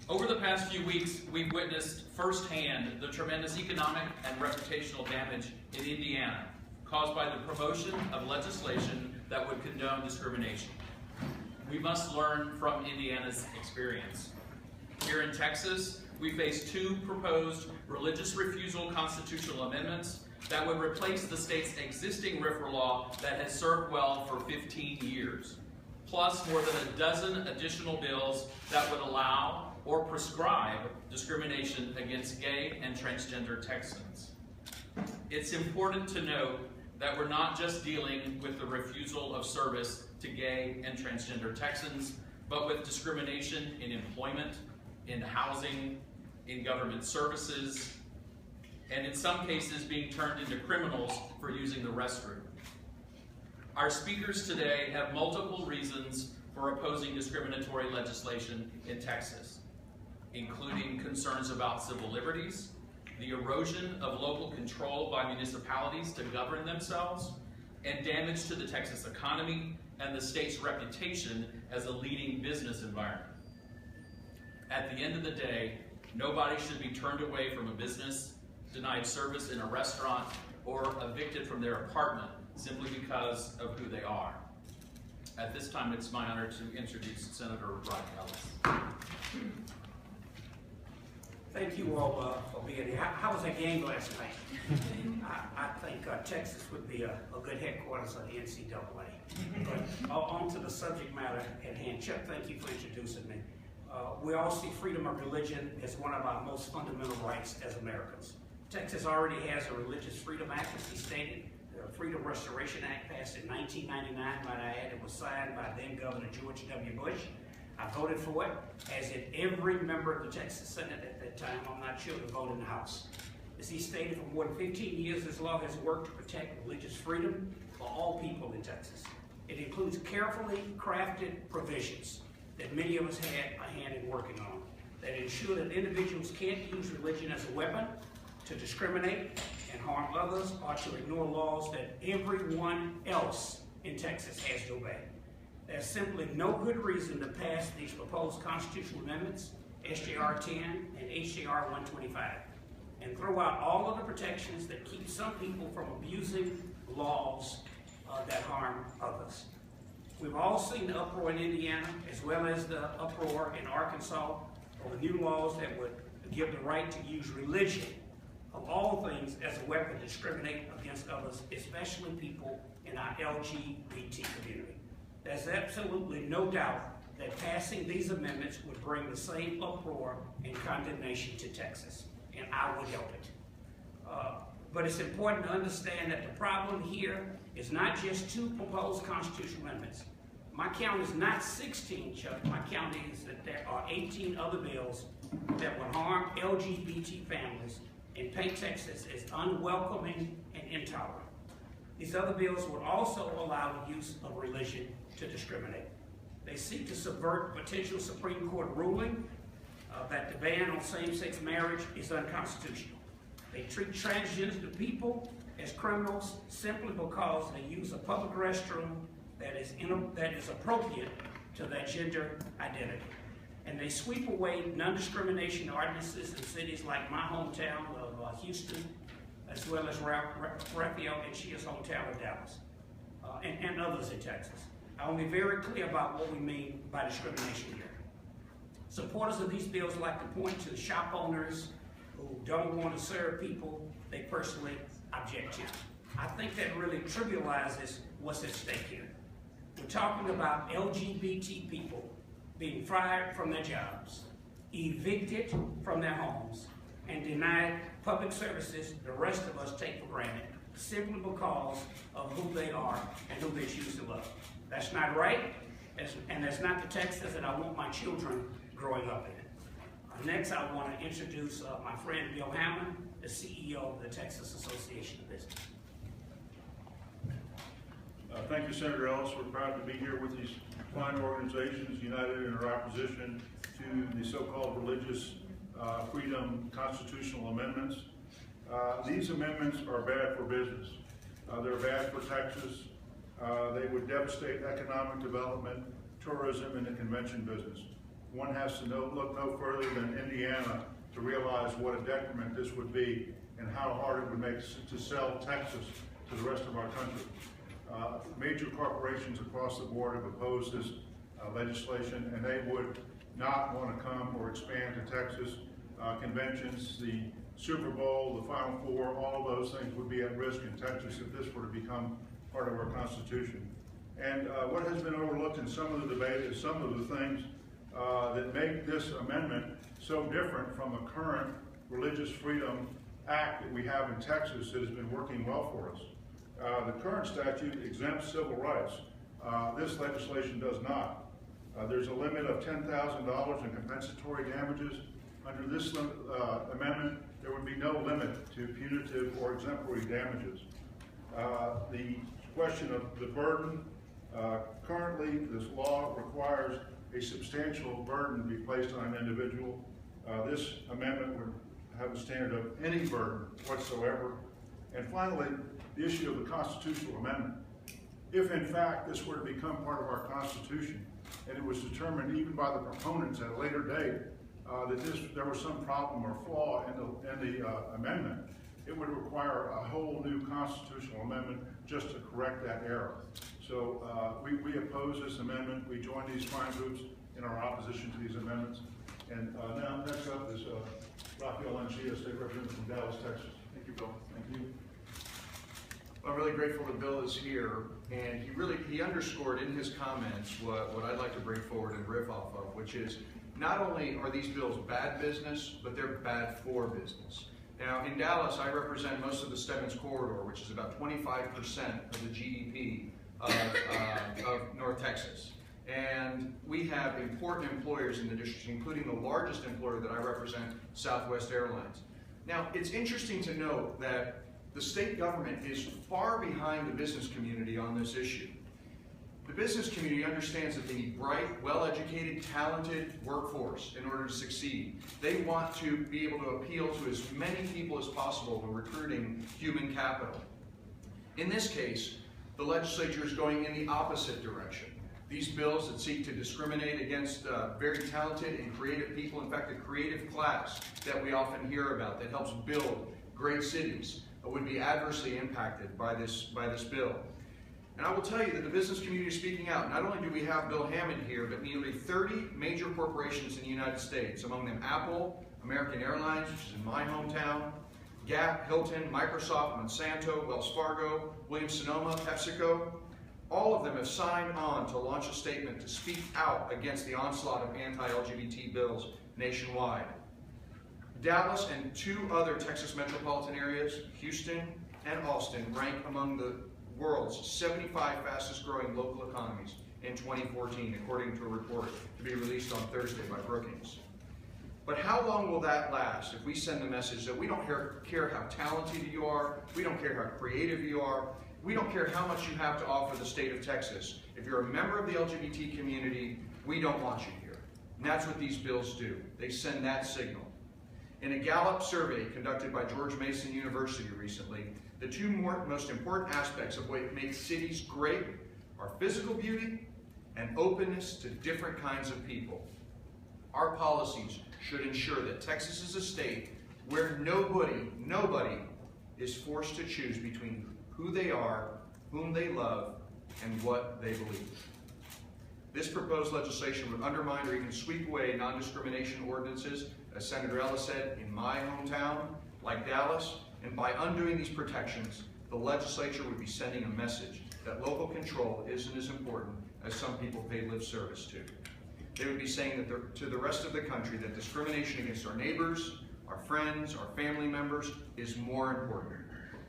Over the past few weeks, we've witnessed firsthand the tremendous economic and reputational damage in Indiana caused by the promotion of legislation that would condone discrimination. We must learn from Indiana's experience. Here in Texas, we face two proposed religious refusal constitutional amendments that would replace the state's existing RFRA law that has served well for 15 years, plus more than a dozen additional bills that would allow or prescribe discrimination against gay and transgender Texans. It's important to note that we're not just dealing with the refusal of service to gay and transgender Texans, but with discrimination in employment, in housing, in government services, and in some cases being turned into criminals for using the restroom. Our speakers today have multiple reasons for opposing discriminatory legislation in Texas, including concerns about civil liberties, the erosion of local control by municipalities to govern themselves, and damage to the Texas economy and the state's reputation as a leading business environment. At the end of the day, nobody should be turned away from a business, denied service in a restaurant, or evicted from their apartment simply because of who they are. At this time, it's my honor to introduce Senator Rodney Ellis. Thank you all for being here. How was that game last night? I think Texas would be a good headquarters of the NCAA. But on to the subject matter at hand. Chuck, thank you for introducing me. We all see freedom of religion as one of our most fundamental rights as Americans. Texas already has a Religious Freedom Act, as he stated. The Freedom Restoration Act passed in 1999, might I add. It was signed by then Governor George W. Bush. I voted for it, as did every member of the Texas Senate at that time. I'm not sure to vote in the House. As he stated, for more than 15 years, this law has worked to protect religious freedom for all people in Texas. It includes carefully crafted provisions that many of us had a hand in working on, that ensure that individuals can't use religion as a weapon to discriminate and harm others, or to ignore laws that everyone else in Texas has to obey. There's simply no good reason to pass these proposed constitutional amendments, SJR 10 and HJR 125, and throw out all of the protections that keep some people from abusing laws that harm others. We've all seen the uproar in Indiana, as well as the uproar in Arkansas, over new laws that would give the right to use religion, of all things, as a weapon to discriminate against others, especially people in our LGBT community. There's absolutely no doubt that passing these amendments would bring the same uproar and condemnation to Texas, and I would help it. But it's important to understand that the problem here is not just two proposed constitutional amendments. My count is not 16, Chuck. My count is that there are 18 other bills that would harm LGBT families and paint Texas as unwelcoming and intolerant. These other bills would also allow the use of religion to discriminate. They seek to subvert potential Supreme Court ruling that the ban on same-sex marriage is unconstitutional. They treat transgender people as criminals simply because they use a public restroom that is appropriate to their gender identity. And they sweep away non-discrimination ordinances in cities like my hometown of Houston, as well as Rafael Anchia's hometown of Dallas, and others in Texas. I want to be very clear about what we mean by discrimination here. Supporters of these bills like to point to shop owners who don't want to serve people they personally object to. I think that really trivializes what's at stake here. We're talking about LGBT people being fired from their jobs, evicted from their homes, and denied public services the rest of us take for granted simply because of who they are and who they choose to love. That's not right, and that's not the Texas that I want my children growing up in. Next, I want to introduce my friend Bill Hammond, the CEO of the Texas Association of Business. Thank you, Senator Ellis. We're proud to be here with these fine organizations united in our opposition to the so-called religious freedom constitutional amendments. These amendments are bad for business. They're bad for Texas. They would devastate economic development, tourism, and the convention business. one has to look no further than Indiana to realize what a detriment this would be and how hard it would make to sell Texas to the rest of our country. Major corporations across the board have opposed this legislation, and they would not want to come or expand to Texas. Conventions, the Super Bowl, the Final Four, all of those things would be at risk in Texas if this were to become part of our Constitution. And what has been overlooked in some of the debate is some of the things that make this amendment so different from a current Religious Freedom Act that we have in Texas that has been working well for us. The current statute exempts civil rights. This legislation does not. There's a limit of $10,000 in compensatory damages. Under this amendment, there would be no limit to punitive or exemplary damages. The question of the burden, currently this law requires a substantial burden to be placed on an individual. This amendment would have a standard of any burden whatsoever. And finally, the issue of the constitutional amendment. If in fact this were to become part of our Constitution, and it was determined even by the proponents at a later date that there was some problem or flaw in the amendment, it would require a whole new constitutional amendment just to correct that error. So we oppose this amendment. We join these crime groups in our opposition to these amendments. And now next up is Rafael Anchia, State Representative from Dallas, Texas. Thank you, Bill. Thank you. Well, I'm really grateful that Bill is here, and he underscored in his comments what I'd like to bring forward and riff off of, which is not only are these bills bad business, but they're bad for business. Now, in Dallas, I represent most of the Stebbins Corridor, which is about 25% of the GDP of North Texas. And we have important employers in the district, including the largest employer that I represent, Southwest Airlines. Now, it's interesting to note that the state government is far behind the business community on this issue. The business community understands that they need bright, well-educated, talented workforce in order to succeed. They want to be able to appeal to as many people as possible when recruiting human capital. In this case, the legislature is going in the opposite direction. These bills that seek to discriminate against very talented and creative people, in fact, a creative class that we often hear about that helps build great cities, would be adversely impacted by this bill. And I will tell you that the business community is speaking out. Not only do we have Bill Hammond here, but nearly 30 major corporations in the United States, among them Apple, American Airlines, which is in my hometown, Gap, Hilton, Microsoft, Monsanto, Wells Fargo, Williams-Sonoma, PepsiCo. All of them have signed on to launch a statement to speak out against the onslaught of anti-LGBT bills nationwide. Dallas and 2 other Texas metropolitan areas, Houston and Austin, rank among the world's 75 fastest growing local economies in 2014, according to a report to be released on Thursday by Brookings. But how long will that last if we send the message that we don't care how talented you are, we don't care how creative you are, we don't care how much you have to offer the state of Texas. If you're a member of the LGBT community, we don't want you here. And that's what these bills do. They send that signal. In a Gallup survey conducted by George Mason University recently, the 2 most important aspects of what makes cities great are physical beauty and openness to different kinds of people. Our policies should ensure that Texas is a state where nobody is forced to choose between who they are, whom they love, and what they believe. This proposed legislation would undermine or even sweep away non-discrimination ordinances, as Senator Ellis said, in my hometown, like Dallas, and by undoing these protections, the legislature would be sending a message that local control isn't as important as some people pay lip service to. They would be saying that to the rest of the country that discrimination against our neighbors, our friends, our family members is more important.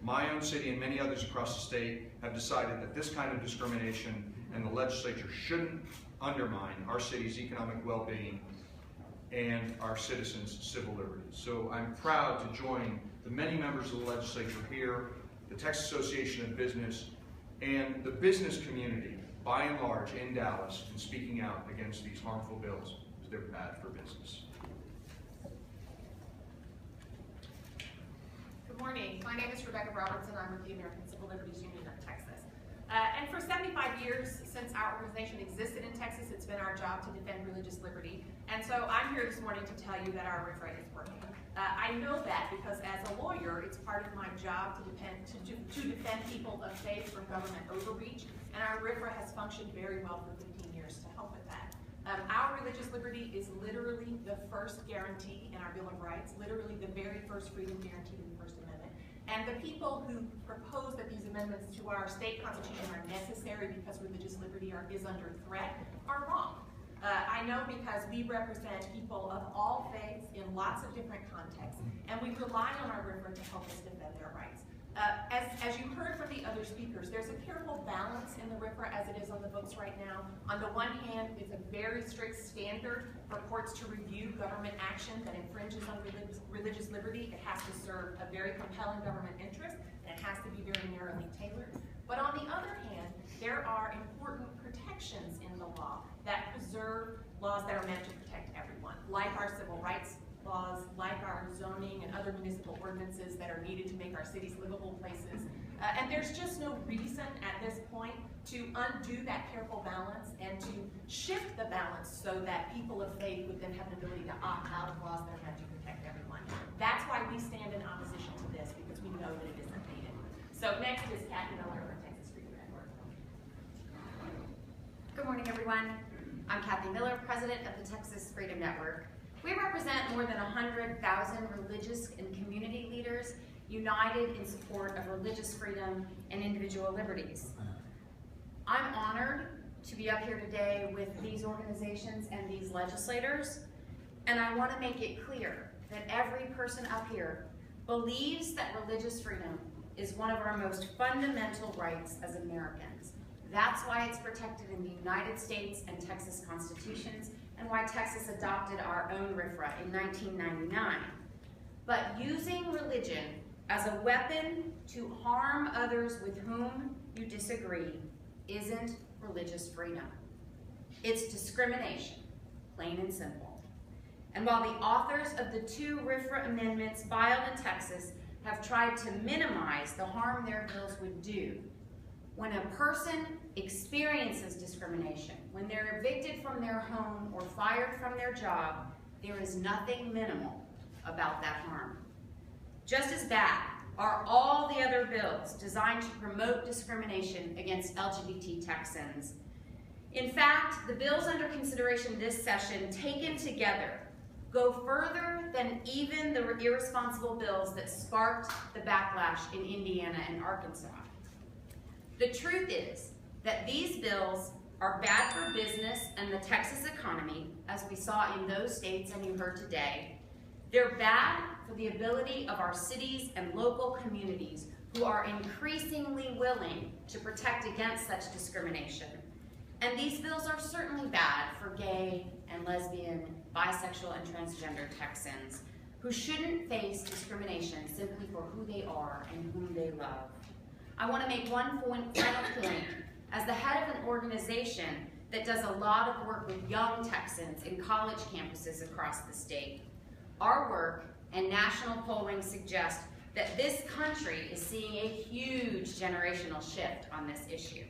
My own city and many others across the state have decided that this kind of discrimination and the legislature shouldn't undermine our city's economic well-being and our citizens' civil liberties. So I'm proud to join the many members of the legislature here, the Texas Association of Business, and the business community, by and large, in Dallas, in speaking out against these harmful bills, because they're bad for business. Good morning. My name is Rebecca Robertson. I'm with the American Civil Liberties Union of Texas. And for 75 years since our organization existed in Texas, it's been our job to defend religious liberty. And so I'm here this morning to tell you that our RFRA is working. I know that because as a lawyer, it's part of my job to defend people of faith from government overreach, and our RFRA has functioned very well for 15 years to help with that. Our religious liberty is literally the first guarantee in our Bill of Rights, literally the very first freedom guaranteed in the First Amendment. And the people who propose that these amendments to our state constitution are necessary because religious liberty is under threat are wrong. I know because we represent people of all faiths in lots of different contexts, and we rely on our RFRA to help us defend their rights. As you heard from the other speakers, there's a careful balance in the RFRA as it is on the books right now. On the one hand, it's a very strict standard for courts to review government action that infringes on religious liberty. It has to serve a very compelling government interest, and it has to be very narrowly tailored. But on the other hand, there are important protections in the law that preserve laws that are meant to protect everyone, like our civil rights laws, like our zoning and other municipal ordinances that are needed to make our cities livable places. And there's just no reason at this point to undo that careful balance and to shift the balance so that people of faith would then have the ability to opt out of laws that are meant to protect everyone. That's why we stand in opposition to this, because we know that it isn't needed. So next is Kathy Miller from Texas Freedom Network. Good morning, everyone. I'm Kathy Miller, president of the Texas Freedom Network. We represent more than 100,000 religious and community leaders united in support of religious freedom and individual liberties. I'm honored to be up here today with these organizations and these legislators, and I want to make it clear that every person up here believes that religious freedom is one of our most fundamental rights as Americans. That's why it's protected in the United States and Texas constitutions, and why Texas adopted our own RFRA in 1999. But using religion as a weapon to harm others with whom you disagree isn't religious freedom. It's discrimination, plain and simple. And while the authors of the 2 RFRA amendments filed in Texas have tried to minimize the harm their bills would do, when a person experiences discrimination, when they're evicted from their home or fired from their job, there is nothing minimal about that harm. Just as bad are all the other bills designed to promote discrimination against LGBT Texans. In fact, the bills under consideration this session, taken together, go further than even the irresponsible bills that sparked the backlash in Indiana and Arkansas. The truth is that these bills are bad for business and the Texas economy, as we saw in those states and you heard today. They're bad for the ability of our cities and local communities who are increasingly willing to protect against such discrimination. And these bills are certainly bad for gay and lesbian, bisexual, and transgender Texans who shouldn't face discrimination simply for who they are and whom they love. I want to make one final point. As the head of an organization that does a lot of work with young Texans in college campuses across the state, our work and national polling suggest that this country is seeing a huge generational shift on this issue.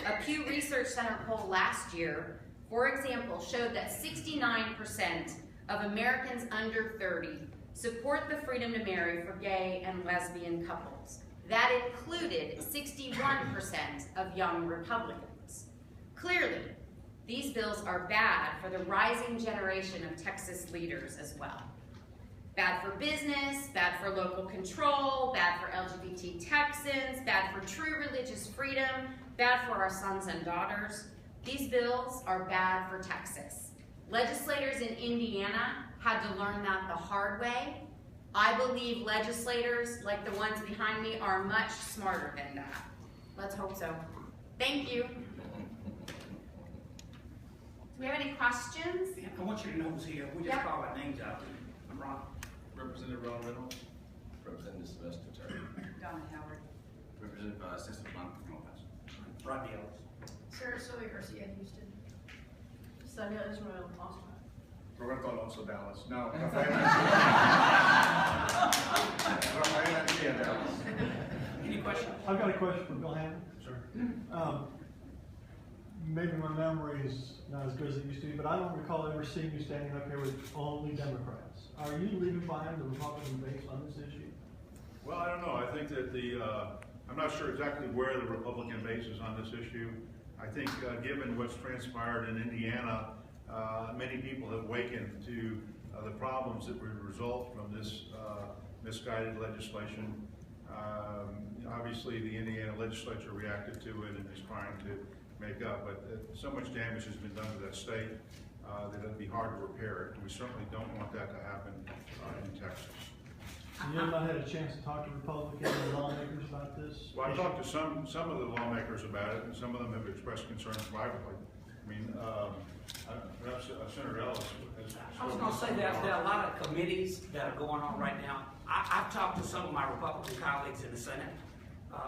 A Pew Research Center poll last year, for example, showed that 69% of Americans under 30 support the freedom to marry for gay and lesbian couples. That included 61% of young Republicans. Clearly, these bills are bad for the rising generation of Texas leaders as well. Bad for business, bad for local control, bad for LGBT Texans, bad for true religious freedom, bad for our sons and daughters. These bills are bad for Texas. Legislators in Indiana had to learn that the hard way. I believe legislators, like the ones behind me, are much smarter than that. Let's hope so. Thank you. Do we have any questions? I want you to know who's here. We just call our names out. I'm Ron. Representative Ron Reynolds. Representative Sylvester Turner. Donna Howard. Representative Cecil Blanc from El Paso. Rodney Ellis. Sarah Sylvia Garcia, Houston. Sonia Israel, Austin. Roberto Alonso, Dallas. No, Rafael Anchia, Dallas. Any question? I've got a question for Bill Hammond. Sir. Maybe my memory is not as good as it used to be, but I don't recall ever seeing you standing up here with only Democrats. Are you leaving behind the Republican base on this issue? Well, I don't know. I think that I'm not sure exactly where the Republican base is on this issue. I think given what's transpired in Indiana, many people have awakened to the problems that would result from this misguided legislation. Obviously, the Indiana legislature reacted to it and is trying to make up, but so much damage has been done to that state that it'd be hard to repair it. And we certainly don't want that to happen in Texas. You have not had a chance to talk to Republican lawmakers about this? Well, I've talked to some of the lawmakers about it, and some of them have expressed concerns privately. I mean, perhaps Senator Ellis has. I was going to say that there are a lot of committees that are going on right now. I've talked to some of my Republican colleagues in the Senate,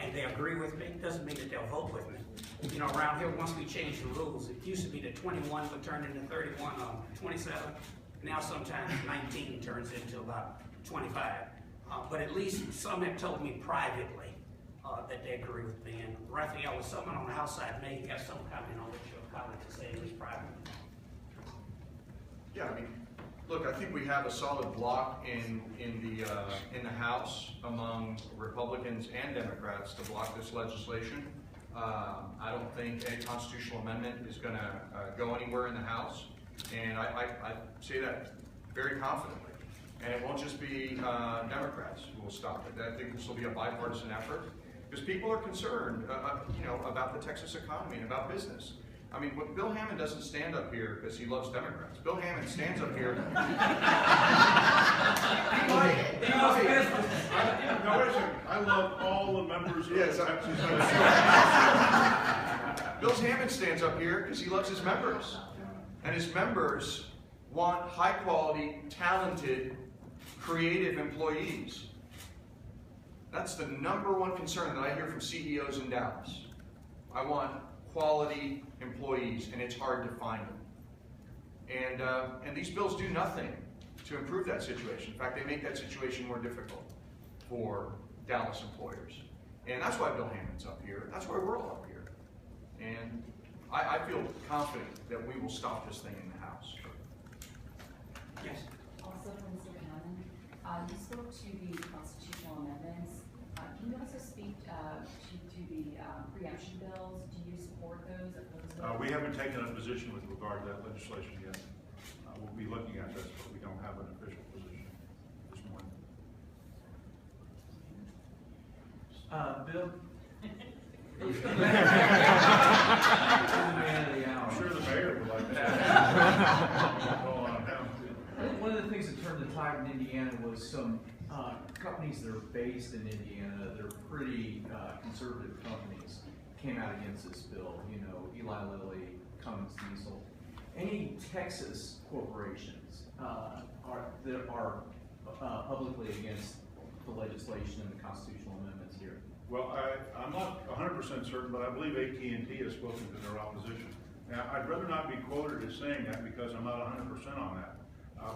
and they agree with me. Doesn't mean that they'll vote with me. You know, around here, once we change the rules, it used to be that 21 would turn into 31 or 27. Now sometimes 19 turns into about 25. But at least some have told me privately that they agree with me. And Rafael, was someone on the House side may have some comment on what your colleagues are saying, at least privately. Yeah, I mean, look, I think we have a solid block in the House among Republicans and Democrats to block this legislation. I don't think a constitutional amendment is going to go anywhere in the House, and I say that very confidently. And it won't just be Democrats who will stop it. I think this will be a bipartisan effort because people are concerned, about the Texas economy and about business. I mean, Bill Hammond doesn't stand up here because he loves Democrats. Bill Hammond stands up here. No, wait a second. I love all the members of the Texas. Bill Hammond stands up here because he loves his members. And his members want high-quality, talented, creative employees. That's the #1 concern that I hear from CEOs in Dallas. I want quality employees, and it's hard to find them. And these bills do nothing to improve that situation. In fact, they make that situation more difficult for Dallas employers. And that's why Bill Hammond's up here. That's why we're all up here. And I feel confident that we will stop this thing in the House. Yes. Also from Mr. Hammond, you spoke to the constitutional amendments. Can you also speak to the preemption bills? Do you support those? We haven't taken a position with regard to that legislation yet. We'll be looking at this, but we don't have an official position this morning. Bill? I'm sure the mayor would like that. One of the things that turned the tide in Indiana was some companies that are based in Indiana, they're pretty conservative companies, came out against this bill. You know, Eli Lilly, Cummins Diesel. Any Texas corporations that are publicly against the legislation and the constitutional amendments here? Well, I'm not 100% certain, but I believe AT&T has spoken to their opposition. Now, I'd rather not be quoted as saying that because I'm not 100% on that.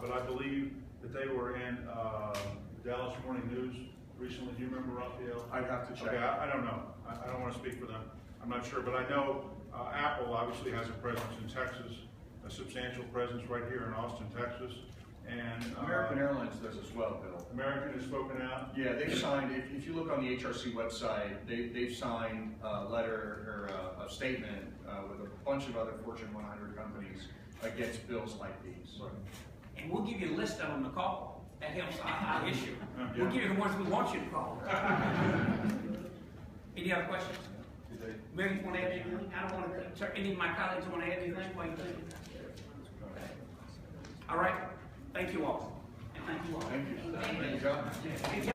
But I believe that they were in Dallas Morning News recently. Do you remember, Rafael? I'd have to check. Okay, I don't know. I don't want to speak for them. I'm not sure, but I know Apple obviously has a presence in Texas, a substantial presence right here in Austin, Texas. And American Airlines does as well, Bill. American has spoken out? Yeah, they've signed, if you look on the HRC website, they've signed a letter or a statement with a bunch of other Fortune 100 companies against bills like these. Right. And we'll give you a list of them to call. That helps our issue. We'll give you the ones we want you to call. Any other questions? Mary, you want to add anything? I don't want to, any of my colleagues want to add anything? What do you think? All right. Thank you all. And thank you all. Thank you. Thank you, John.